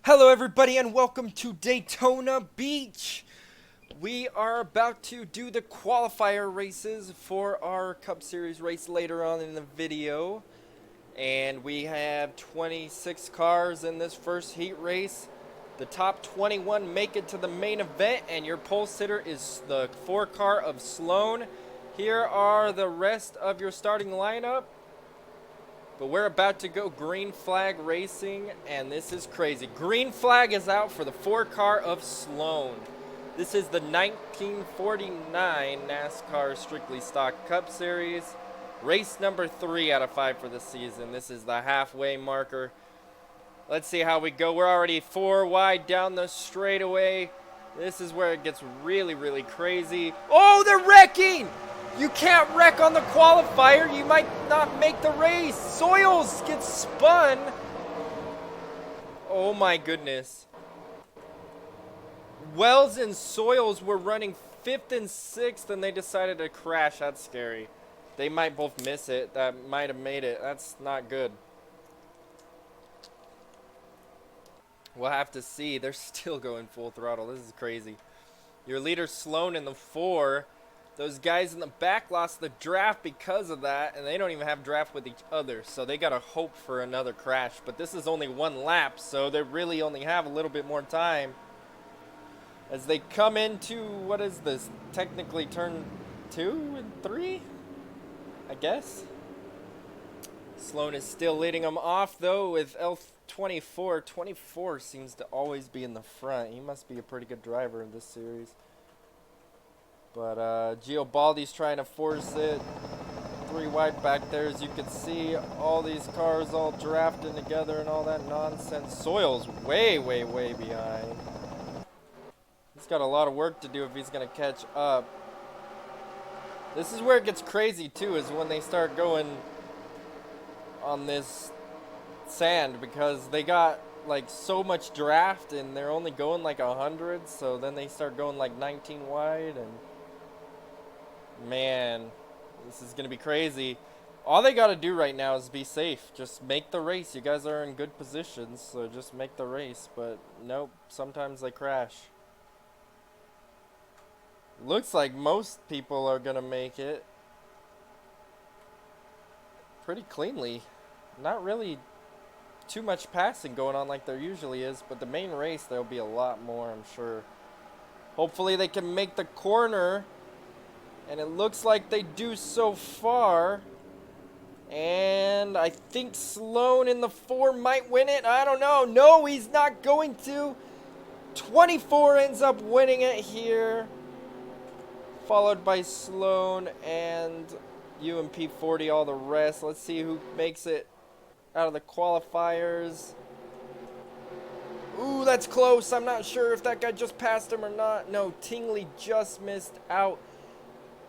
Hello, everybody, and welcome to Daytona Beach. We are about to do the qualifier races for our Cup Series race later on in the video. And we have 26 cars in this first heat race. The top 21 make it to the main event, and your pole sitter is the 4 car of Sloan. Here are the rest of your starting lineup. But we're about to go green flag racing, and this is crazy. Green flag is out for the 4 car of Sloan. This is the 1949 NASCAR Strictly Stock Cup Series. Race number 3 out of 5 for the season. This is the halfway marker. Let's see how we go. We're already 4 wide down the straightaway. This is where it gets really, really crazy. Oh, they're wrecking! You can't wreck on the qualifier. You might not make the race. Soils gets spun. Oh my goodness. Wells and Soils were running 5th and 6th, and they decided to crash. That's scary. They might both miss it. That might have made it. That's not good. We'll have to see. They're still going full throttle. This is crazy. Your leader Sloan in the 4. Those guys in the back lost the draft because of that, and they don't even have draft with each other, so they got to hope for another crash. But this is only 1 lap, so they really only have a little bit more time. As they come into, what is this, technically turn 2 and 3, I guess? Sloan is still leading them off, though, with L24. 24 seems to always be in the front. He must be a pretty good driver in this series. But Giobaldi's trying to force it. 3 wide back there, as you can see. All these cars all drafting together and all that nonsense. Soil's way, way, way behind. He's got a lot of work to do if he's going to catch up. This is where it gets crazy, too, is when they start going on this sand, because they got like so much draft and they're only going like 100, so then they start going like 19 wide, and man, this is gonna be crazy. All they gotta do right now is be safe. Just make the race. You guys are in good positions, so just make the race. But nope, sometimes they crash. Looks like most people are gonna make it pretty cleanly. Not really too much passing going on like there usually is, but the main race there'll be a lot more, I'm sure. Hopefully they can make the corner, and it looks like they do so far. And I think Sloan in the 4 might win it. I don't know. No, he's not going to. 24 ends up winning it here, followed by Sloan and UMP 40, all the rest. Let's see who makes it out of the qualifiers. Ooh, that's close. I'm not sure if that guy just passed him or not. No, Tingley just missed out.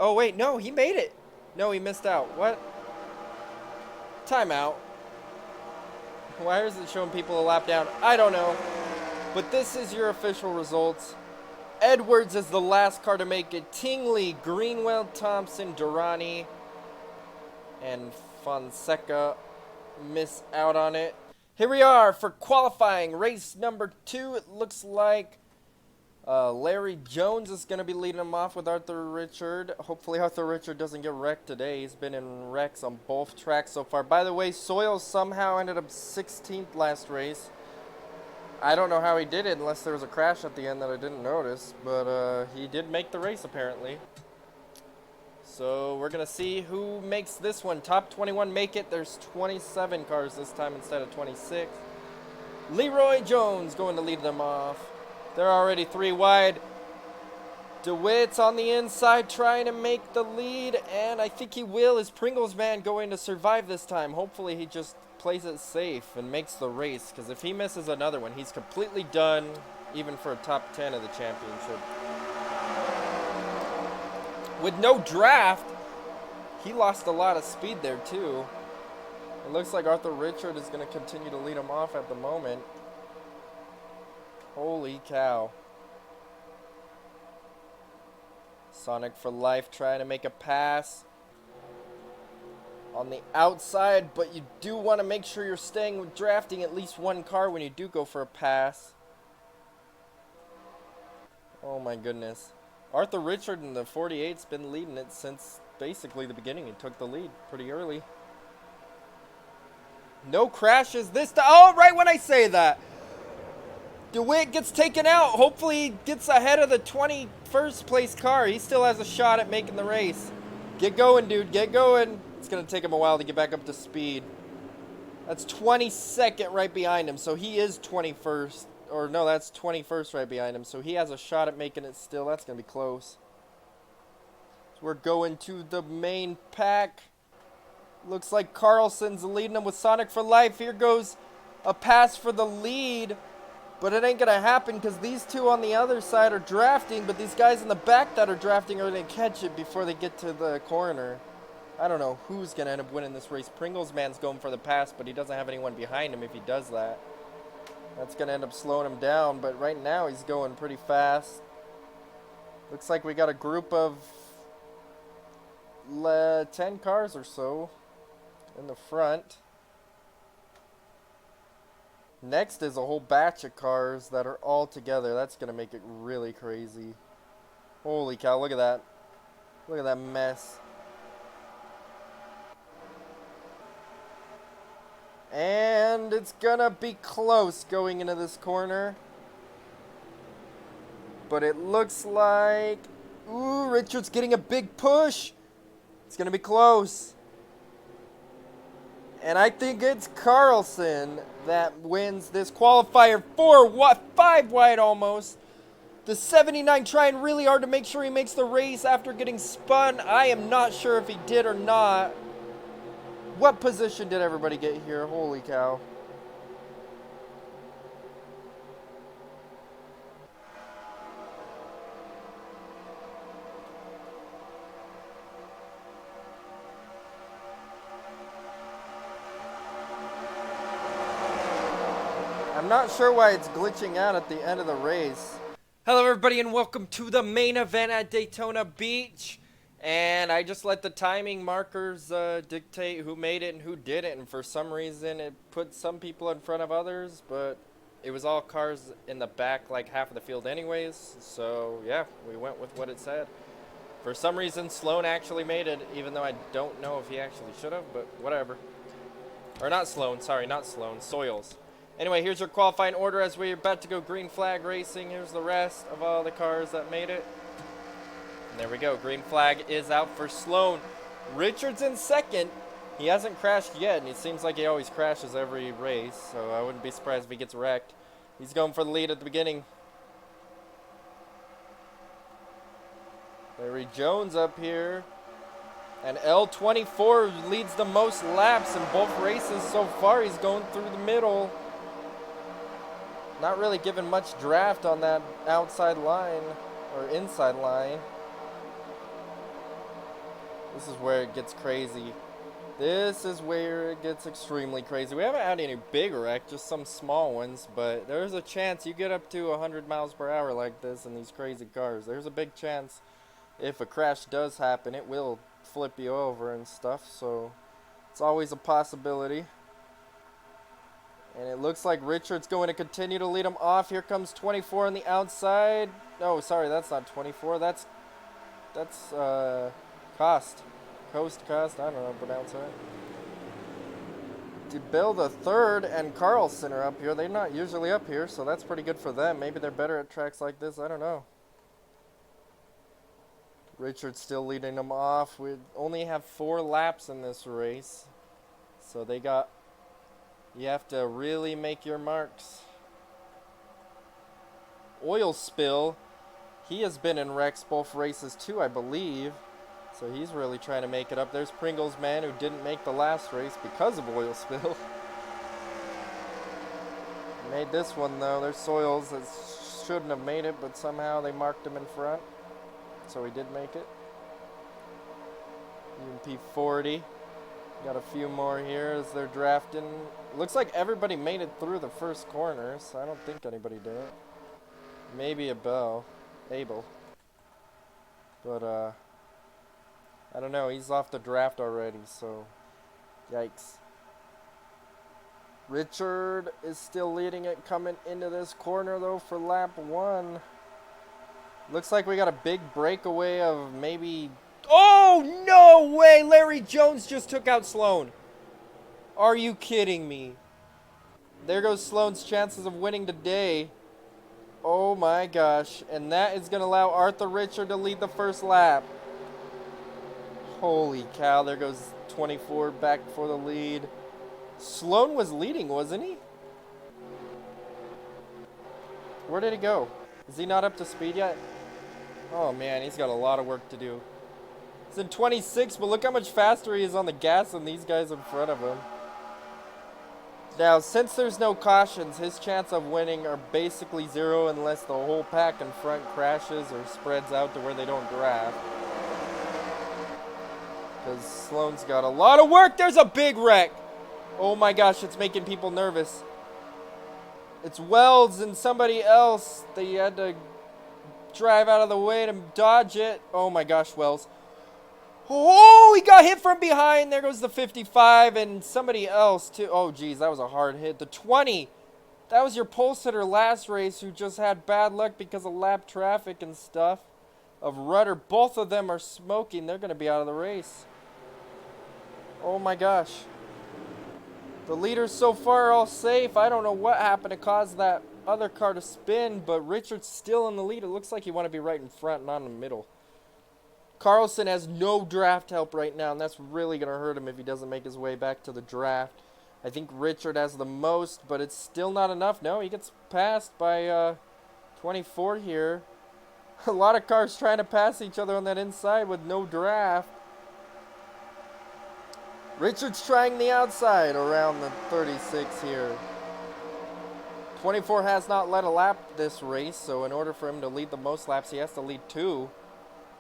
Oh, wait, no, he made it. No, he missed out. What? Timeout. Why is it showing people a lap down? I don't know. But this is your official results. Edwards is the last car to make it. Tingley, Greenwell, Thompson, Durrani, and Fonseca miss out on it. Here we are for qualifying race number 2. It looks like Larry Jones is going to be leading them off with Arthur Richard. Hopefully Arthur Richard doesn't get wrecked today. He's been in wrecks on both tracks so far. By the way, Soils somehow ended up 16th last race. I don't know how he did it unless there was a crash at the end that I didn't notice, but he did make the race apparently. So we're going to see who makes this one. Top 21 make it. There's 27 cars this time instead of 26. Leroy Jones going to lead them off. They're already 3 wide. DeWitt's on the inside trying to make the lead, and I think he will. Is Pringles man going to survive this time? Hopefully he just plays it safe and makes the race, because if he misses another one, he's completely done, even for a top 10 of the championship. With no draft, he lost a lot of speed there too. It looks like Arthur Richard is going to continue to lead him off at the moment. Holy cow. Sonic for life trying to make a pass. on the outside, but you do want to make sure you're staying with drafting at least one car when you do go for a pass. Oh my goodness. Arthur Richard in the 48's been leading it since basically the beginning. He took the lead pretty early. No crashes this time. Oh, right when I say that. DeWitt gets taken out. Hopefully he gets ahead of the 21st place car. He still has a shot at making the race. Get going, dude. Get going. It's going to take him a while to get back up to speed. That's 22nd right behind him. So he is 21st. Or no, that's 21st right behind him. So he has a shot at making it still. That's going to be close. So we're going to the main pack. Looks like Carlson's leading him with Sonic for Life. Here goes a pass for the lead. But it ain't going to happen because these two on the other side are drafting. But these guys in the back that are drafting are going to catch it before they get to the corner. I don't know who's going to end up winning this race. Pringles man's going for the pass, but he doesn't have anyone behind him if he does that. That's going to end up slowing him down. But right now he's going pretty fast. Looks like we got a group of 10 cars or so in the front. Next is a whole batch of cars that are all together. That's going to make it really crazy. Holy cow, look at that. Look at that mess. And it's going to be close going into this corner. But it looks like... Ooh, Richard's getting a big push. It's going to be close. And I think it's Carlson that wins this qualifier 5 wide almost. The 79 trying really hard to make sure he makes the race after getting spun. I am not sure if he did or not. What position did everybody get here? Holy cow. I'm not sure why it's glitching out at the end of the race. Hello everybody and welcome to the main event at Daytona Beach. And I just let the timing markers dictate who made it and who didn't. And for some reason it put some people in front of others, but it was all cars in the back, like half of the field anyways. So yeah, we went with what it said. For some reason Sloan actually made it, even though I don't know if he actually should have, but whatever. Or not Sloan, sorry, not Sloan, Soils. Anyway, here's your qualifying order as we're about to go green flag racing. Here's the rest of all the cars that made it. And there we go. Green flag is out for Sloan. Richard's in second. He hasn't crashed yet, and it seems like he always crashes every race, so I wouldn't be surprised if he gets wrecked. He's going for the lead at the beginning. Larry Jones up here. And L24 leads the most laps in both races so far. He's going through the middle. Not really giving much draft on that outside line or inside line. This is where it gets crazy. This is where it gets extremely crazy. We haven't had any big wreck, just some small ones, but there's a chance you get up to 100 miles per hour like this in these crazy cars. There's a big chance if a crash does happen, it will flip you over and stuff, so it's always a possibility. And it looks like Richard's going to continue to lead him off. Here comes 24 on the outside. Oh, sorry, that's not 24. That's Coast. Coast. I don't know how to pronounce that. DeBill the third and Carlson are up here. They're not usually up here, so that's pretty good for them. Maybe they're better at tracks like this. I don't know. Richard's still leading them off. We only have 4 laps in this race, so they got... You have to really make your marks. Oil spill. He has been in wrecks both races too, I believe. So he's really trying to make it up. There's Pringles man who didn't make the last race because of oil spill. Made this one though. There's Soils that shouldn't have made it, but somehow they marked him in front. So he did make it. UMP 40. Got a few more here as they're drafting. Looks like everybody made it through the first corner, so I don't think anybody did it. Maybe Abel. But, I don't know. He's off the draft already, so Yikes. Richard is still leading it coming into this corner, though, for lap 1. Looks like we got a big breakaway of maybe... Oh, no way! Larry Jones just took out Sloan. Are you kidding me? There goes Sloan's chances of winning today. Oh, my gosh. And that is going to allow Arthur Richard to lead the first lap. Holy cow. There goes 24 back for the lead. Sloan was leading, wasn't he? Where did he go? Is he not up to speed yet? Oh man, he's got a lot of work to do. He's in 26, but look how much faster he is on the gas than these guys in front of him. Now, since there's no cautions, his chance of winning are basically zero unless the whole pack in front crashes or spreads out to where they don't draft. Because Sloan's got a lot of work. There's a big wreck. Oh my gosh, it's making people nervous. It's Wells and somebody else. They had to drive out of the way to dodge it. Oh my gosh, Wells. Oh, he got hit from behind. There goes the 55 and somebody else too. Oh geez, that was a hard hit. The 20. That was your pole sitter last race who just had bad luck because of lap traffic and stuff. Of Rudder. Both of them are smoking. They're going to be out of the race. Oh my gosh. The leaders so far are all safe. I don't know what happened to cause that other car to spin, but Richard's still in the lead. It looks like he want to be right in front, not in the middle. Carlson has no draft help right now, and that's really going to hurt him if he doesn't make his way back to the draft. I think Richard has the most, but it's still not enough. No, he gets passed by 24 here. A lot of cars trying to pass each other on that inside with no draft. Richard's trying the outside around the 36 here. 24 has not led a lap this race, so in order for him to lead the most laps, he has to lead 2.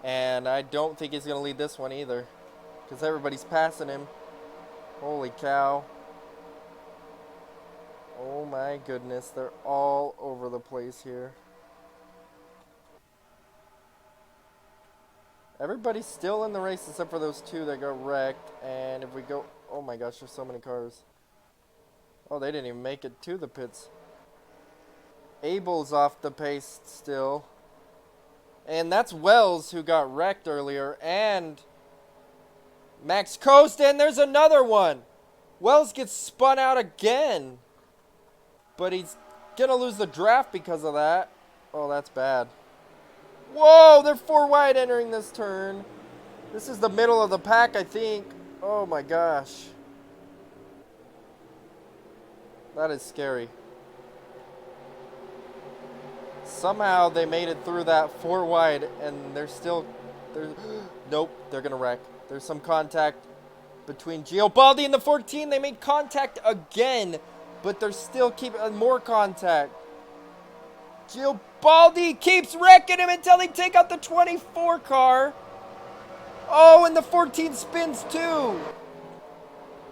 And I don't think he's going to lead this one either, because everybody's passing him. Holy cow. Oh my goodness, they're all over the place here. Everybody's still in the race except for those 2 that got wrecked. And if we go... Oh my gosh, there's so many cars. Oh, they didn't even make it to the pits. Abel's off the pace still. And that's Wells who got wrecked earlier. And Max Coast. And there's another one. Wells gets spun out again. But he's going to lose the draft because of that. Oh, that's bad. Whoa, they're 4 wide entering this turn. This is the middle of the pack, I think. Oh my gosh. That is scary. Somehow they made it through that 4 wide and they're still... Nope, they're going to wreck. There's some contact between Giobaldi and the 14. They made contact again, but they're still keeping more contact. Giobaldi keeps wrecking him until they take out the 24 car. Oh, and the 14 spins too.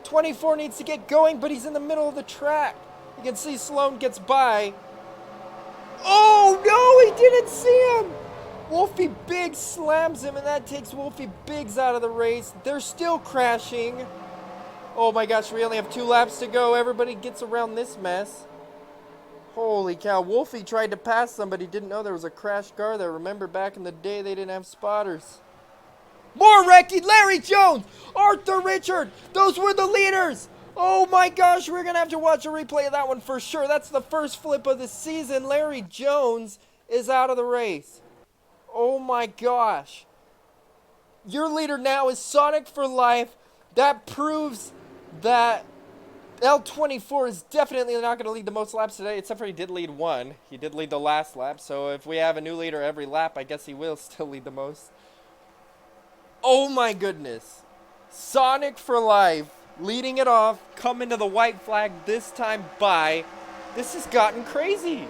24 needs to get going, but he's in the middle of the track. You can see Sloan gets by. Oh, no, he didn't see him. Wolfie Biggs slams him, and that takes Wolfie Biggs out of the race. They're still crashing. Oh, my gosh, we only have 2 laps to go. Everybody gets around this mess. Holy cow, Wolfie tried to pass somebody, didn't know there was a crashed car there. Remember back in the day they didn't have spotters. More wrecking, Larry Jones, Arthur Richard, those were the leaders. Oh my gosh, we're going to have to watch a replay of that one for sure. That's the first flip of the season. Larry Jones is out of the race. Oh my gosh. Your leader now is Sonic for Life. That proves that L24 is definitely not going to lead the most laps today, except for he did lead 1. He did lead the last lap, so if we have a new leader every lap, I guess he will still lead the most. Oh my goodness. Sonic for Life, leading it off, coming to the white flag this time by. This has gotten crazy.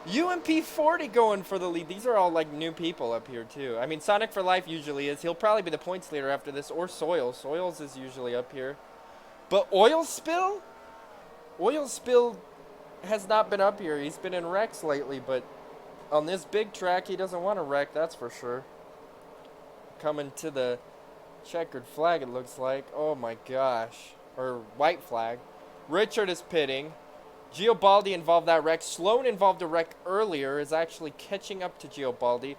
UMP 40 going for the lead. These are all like new people up here too. I mean, Sonic for Life usually is. He'll probably be the points leader after this, or Soils. Soils is usually up here. But Oil Spill? Oil Spill has not been up here. He's been in wrecks lately, but on this big track, he doesn't want to wreck, that's for sure. Coming to the Checkered flag, it looks like. Oh my gosh. Or white flag. Richard is pitting. Giobaldi involved that wreck. Sloan involved a wreck earlier, is actually catching up to Giobaldi.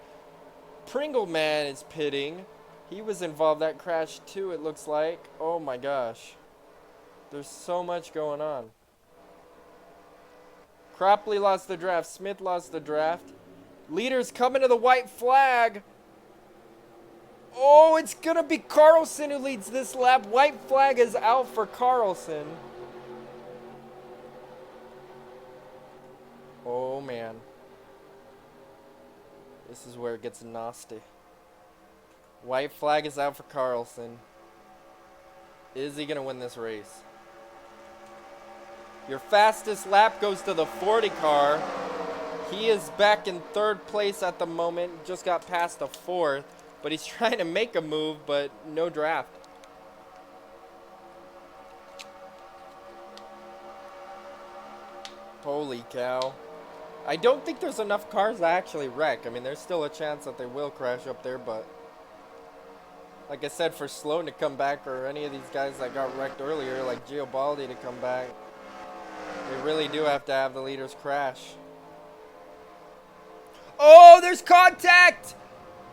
Pringle Man is pitting. He was involved that crash too, it looks like. Oh my gosh. There's so much going on. Cropley lost the draft. Smith lost the draft. Leaders coming to the white flag. Oh, it's going to be Carlson who leads this lap. White flag is out for Carlson. Oh, man. This is where it gets nasty. White flag is out for Carlson. Is he going to win this race? Your fastest lap goes to the 40 car. He is back in third place at the moment. Just got past the fourth. But he's trying to make a move, but no draft. Holy cow. I don't think there's enough cars to actually wreck. I mean, there's still a chance that they will crash up there, but like I said, for Sloan to come back, or any of these guys that got wrecked earlier, like Giobaldi, to come back, they really do have to have the leaders crash. Oh, there's contact!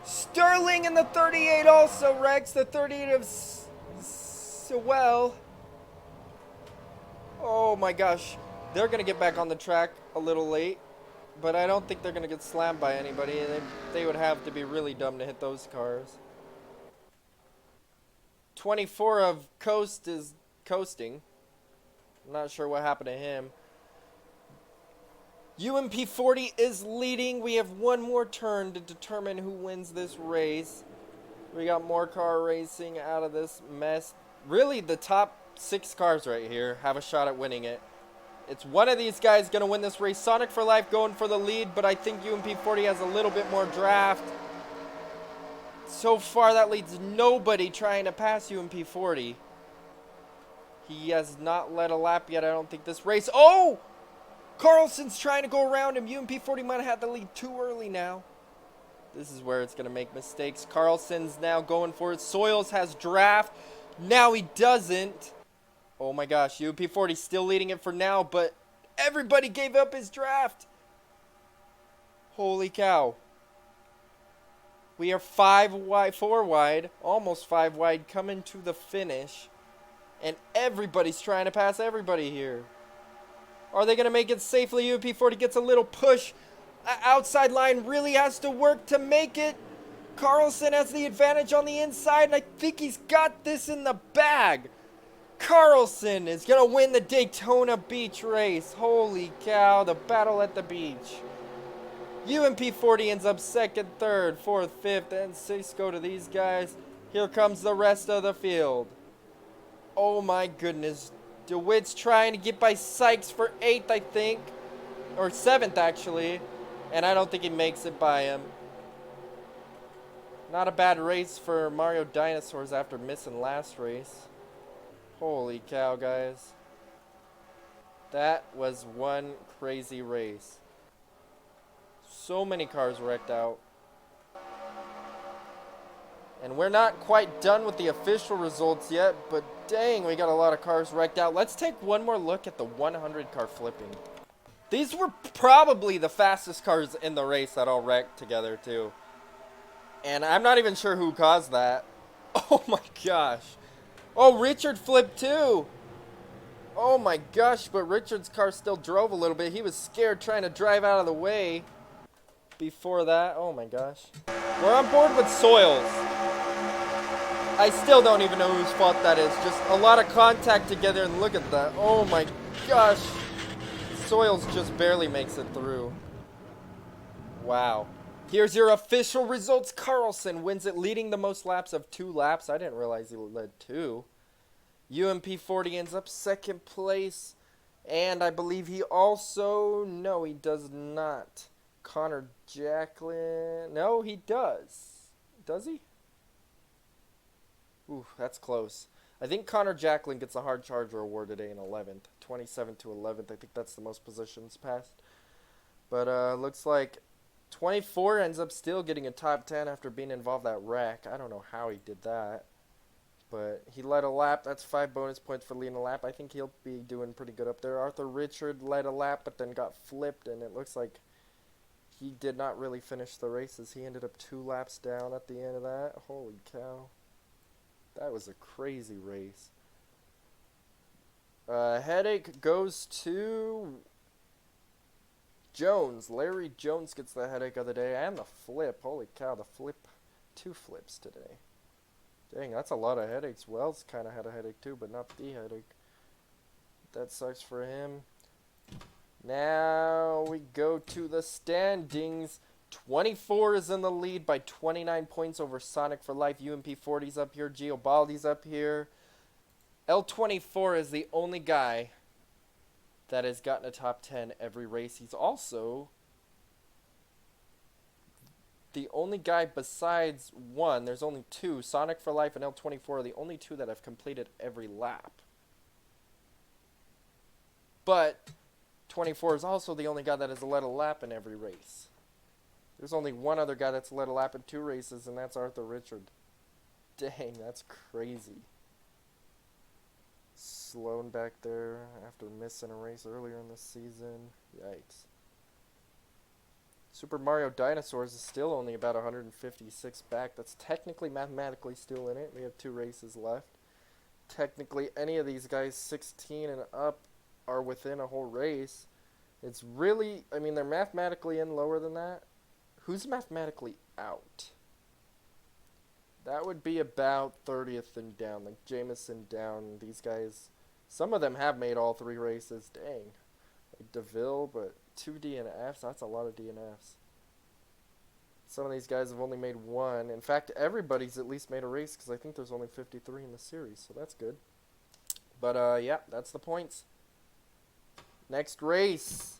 Sterling in the 38 also wrecks. The 38 of Sewell. Oh my gosh. They're going to get back on the track a little late. But I don't think they're going to get slammed by anybody. They would have to be really dumb to hit those cars. 24 of Coast is coasting. I'm not sure what happened to him. UMP40 is leading. We have one more turn to determine who wins this race. We got more car racing out of this mess. Really, the top 6 cars right here have a shot at winning it. It's one of these guys going to win this race. Sonic for Life going for the lead, but I think UMP40 has a little bit more draft. So far, that leads nobody trying to pass UMP40. He has not led a lap yet, I don't think, this race. Oh! Carlson's trying to go around him. UMP40 might have had the lead too early now. This is where it's going to make mistakes. Carlson's now going for it. Soils has draft. Now he doesn't. Oh my gosh. UMP40 still leading it for now, but everybody gave up his draft. Holy cow. We are 4 wide, almost 5 wide, coming to the finish. And everybody's trying to pass everybody here. Are they going to make it safely? UP40 gets a little push. Outside line really has to work to make it. Carlson has the advantage on the inside, and I think he's got this in the bag. Carlson is going to win the Daytona Beach race. Holy cow, the battle at the beach. UMP40 ends up second, third, fourth, fifth, and sixth go to these guys. Here comes the rest of the field. Oh my goodness. DeWitt's trying to get by Sykes for 8th, I think. Or 7th, actually. And I don't think he makes it by him. Not a bad race for Mario Dinosaurs after missing last race. Holy cow, guys. That was one crazy race. So many cars wrecked out. And we're not quite done with the official results yet, but dang, we got a lot of cars wrecked out. Let's take one more look at the 100 car flipping. These were probably the fastest cars in the race that all wrecked together too. And I'm not even sure who caused that. Oh my gosh. Oh, Richard flipped too. Oh my gosh, but Richard's car still drove a little bit. He was scared trying to drive out of the way before that. Oh my gosh. We're on board with Soils. I still don't even know whose fault that is. Just a lot of contact together, and look at that. Oh my gosh. Soils just barely makes it through. Wow. Here's your official results. Carlson wins it, leading the most laps of 2 laps. I didn't realize he led 2. UMP40 ends up second place. And I believe he also... No, he does not. Connor Jacklin... No, he does. Does he? Ooh, that's close. I think Connor Jacklin gets a hard charger award today in 11th. 27th to 11th. I think that's the most positions passed. But looks like 24 ends up still getting a top 10 after being involved that wreck. I don't know how he did that. But he led a lap. That's 5 bonus points for leading a lap. I think he'll be doing pretty good up there. Arthur Richard led a lap, but then got flipped, and it looks like he did not really finish the races. He ended up 2 laps down at the end of that. Holy cow. That was a crazy race. Headache goes to Jones. Larry Jones gets the headache of the day and the flip. Holy cow, the flip. 2 flips today. Dang, that's a lot of headaches. Wells kind of had a headache too, but not the headache. That sucks for him. Now we go to the standings. 24 is in the lead by 29 points over Sonic for Life. UMP40's up here. Geobaldi's up here. L24 is the only guy that has gotten a top 10 every race. He's also the only guy besides one. There's only 2. Sonic for Life and L24 are the only 2 that have completed every lap. But 24 is also the only guy that has led a lap in every race. There's only one other guy that's led a lap in 2 races, and that's Arthur Richard. Dang, that's crazy. Sloan back there after missing a race earlier in the season. Yikes. Super Mario Dinosaurs is still only about 156 back. That's technically mathematically still in it. We have 2 races left. Technically, any of these guys 16 and up are within a whole race. It's really, I mean, they're mathematically in lower than that. Who's mathematically out? That would be about 30th and down, like Jameson down. These guys, some of them have made all 3 races. Dang. Like DeVille, but 2 DNFs, that's a lot of DNFs. Some of these guys have only made 1. In fact, everybody's at least made a race because I think there's only 53 in the series, so that's good. But, yeah, that's the points. Next race.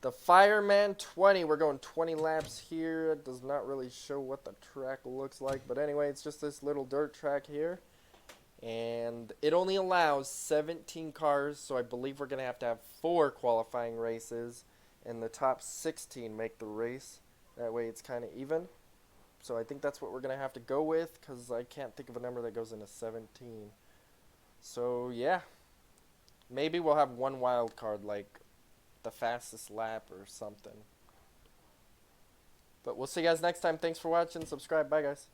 The Fireman 20. We're going 20 laps here. It does not really show what the track looks like. But anyway, it's just this little dirt track here. And it only allows 17 cars. So I believe we're going to have 4 qualifying races. And the top 16 make the race. That way it's kind of even. So I think that's what we're going to have to go with. Because I can't think of a number that goes into 17. So yeah. Maybe we'll have 1 wild card like the fastest lap or something. But we'll see you guys next time. Thanks for watching. Subscribe. Bye, guys.